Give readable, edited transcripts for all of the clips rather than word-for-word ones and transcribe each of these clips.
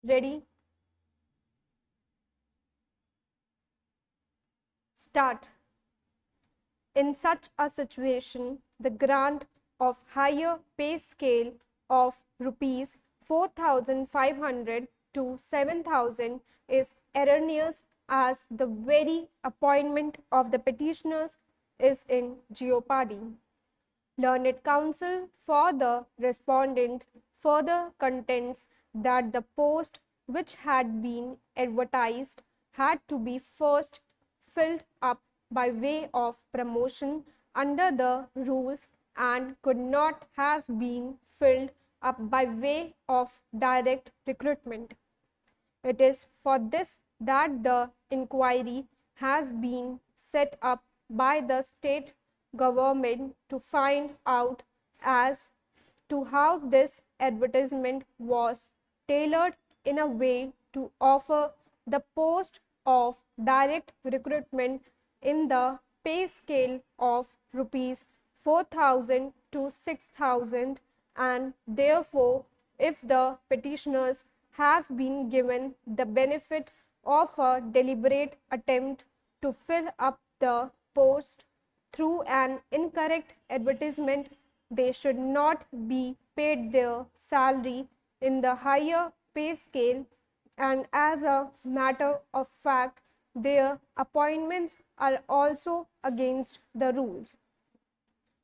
Ready? Start. In such a situation, the grant of higher pay scale of rupees 4,500 to 7,000 is erroneous, as the very appointment of the petitioners is in jeopardy. Learned counsel for the respondent further contends that the post which had been advertised had to be first filled up by way of promotion under the rules and could not have been filled up by way of direct recruitment. It is for this that the inquiry has been set up by the state government to find out as to how this advertisement was tailored in a way to offer the post of direct recruitment in the pay scale of rupees 4,000 to 6,000, and therefore if the petitioners have been given the benefit of a deliberate attempt to fill up the post through an incorrect advertisement, they should not be paid their salary in the higher pay scale, and as a matter of fact, their appointments are also against the rules.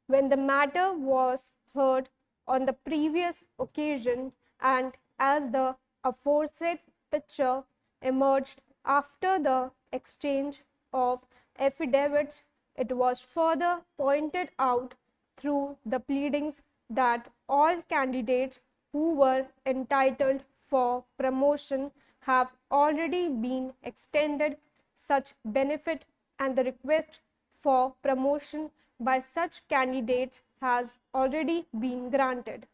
When the matter was heard on the previous occasion, and as the aforesaid picture emerged after the exchange of affidavits, it was further pointed out through the pleadings that all candidates who were entitled for promotion have already been extended such benefit, and the request for promotion by such candidates has already been granted.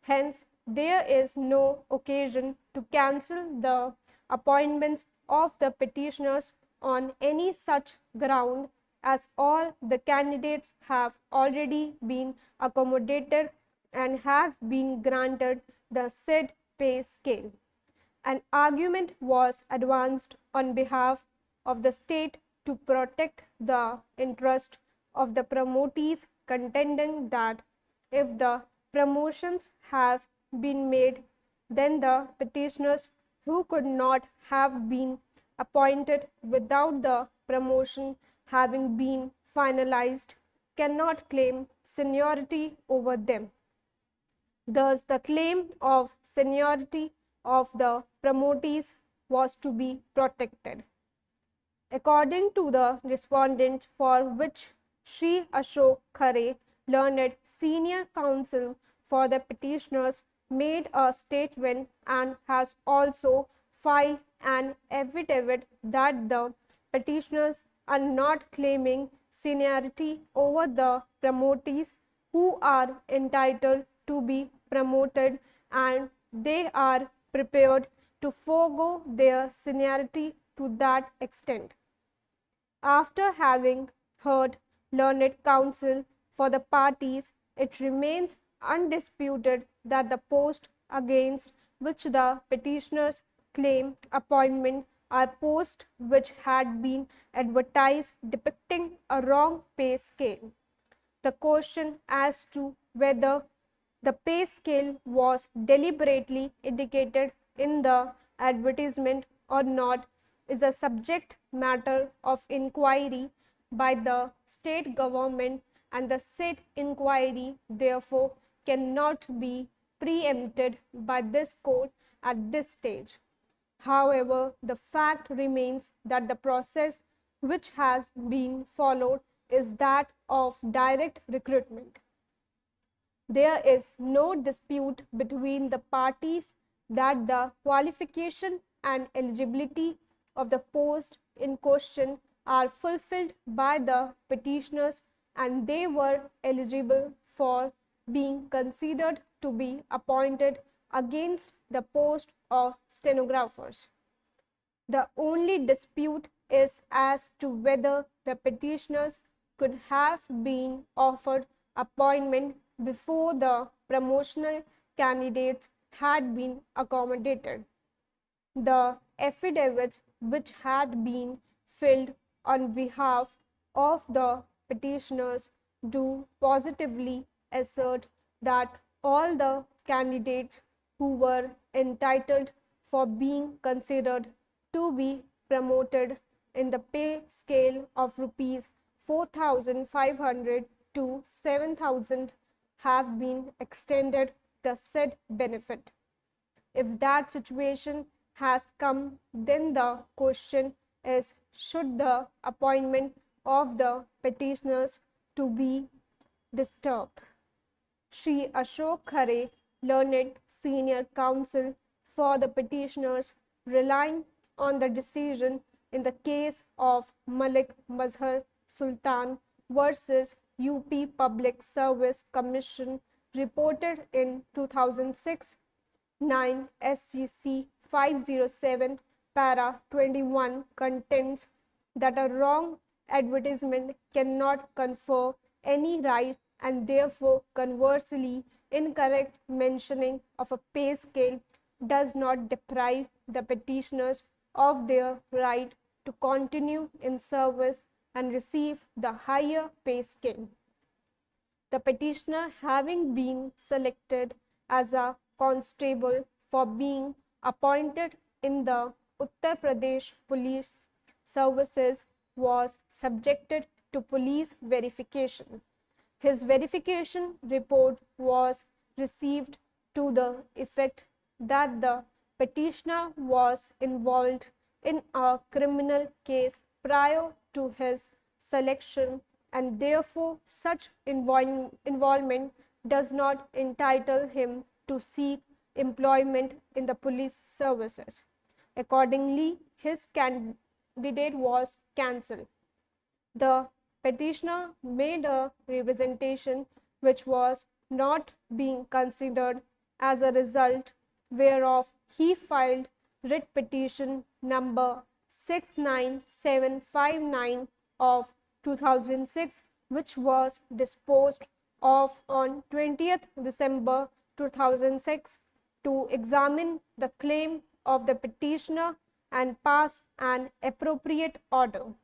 Hence, there is no occasion to cancel the appointments of the petitioners on any such ground, as all the candidates have already been accommodated and have been granted the said pay scale. An argument was advanced on behalf of the state to protect the interest of the promotees, contending that if the promotions have been made, then the petitioners who could not have been appointed without the promotion having been finalized cannot claim seniority over them. Thus, the claim of seniority of the promotees was to be protected. According to the respondents, for which Sri Ashok Khare, learned senior counsel for the petitioners, made a statement and has also filed an affidavit that the petitioners are not claiming seniority over the promotees who are entitled to be promoted, and they are prepared to forego their seniority to that extent. After having heard learned counsel for the parties, it remains undisputed that the post against which the petitioners claim appointment are posts which had been advertised depicting a wrong pay scale. The question as to whether the pay scale was deliberately indicated in the advertisement or not is a subject matter of inquiry by the state government, and the said inquiry therefore cannot be preempted by this court at this stage. However, the fact remains that the process which has been followed is that of direct recruitment. There is no dispute between the parties that the qualification and eligibility of the post in question are fulfilled by the petitioners, and they were eligible for being considered to be appointed against the post of stenographers. The only dispute is as to whether the petitioners could have been offered appointment before the promotional candidates had been accommodated. The affidavits which had been filed on behalf of the petitioners do positively assert that all the candidates who were entitled for being considered to be promoted in the pay scale of rupees 4,500 to 7,000 have been extended the said benefit. If that situation has come, then the question is, should the appointment of the petitioners to be disturbed? Sri Ashok Khare, learned senior counsel for the petitioners, relying on the decision in the case of Malik Mazhar Sultan versus UP Public Service Commission, reported in 2006 9 SCC 507 para 21 contends that a wrong advertisement cannot confer any right, and therefore conversely incorrect mentioning of a pay scale does not deprive the petitioners of their right to continue in service and receive the higher pay scale. The petitioner, having been selected as a constable for being appointed in the Uttar Pradesh Police Services, was subjected to police verification. His verification report was received to the effect that the petitioner was involved in a criminal case prior to his selection, and therefore such involvement does not entitle him to seek employment in the police services. Accordingly, his candidate was cancelled. The petitioner made a representation which was not being considered, as a result whereof he filed writ petition number 69759 of 2006, which was disposed of on 20th December 2006, to examine the claim of the petitioner and pass an appropriate order.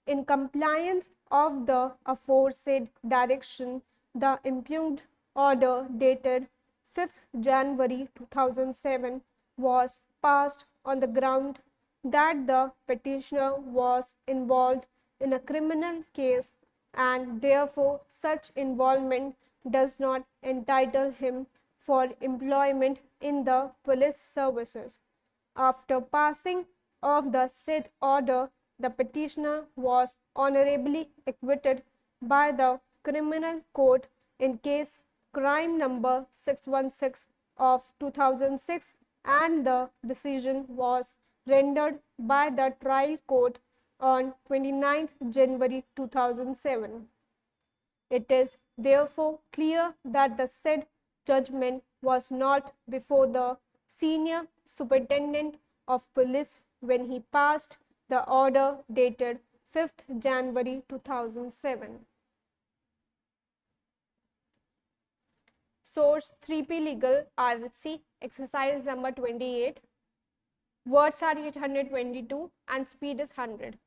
In compliance of the aforesaid direction, the impugned order dated 5th January 2007 was passed on the ground that the petitioner was involved in a criminal case, and therefore such involvement does not entitle him for employment in the police services. After passing of the said order, the petitioner was honorably acquitted by the criminal court in case crime number 616 of 2006, and the decision was rendered by the trial court on 29th January 2007. It is therefore clear that the said judgment was not before the senior superintendent of police when he passed the order dated 5th January 2007. Source 3P Legal RHC, exercise number 28. Words are 822 and speed is 100.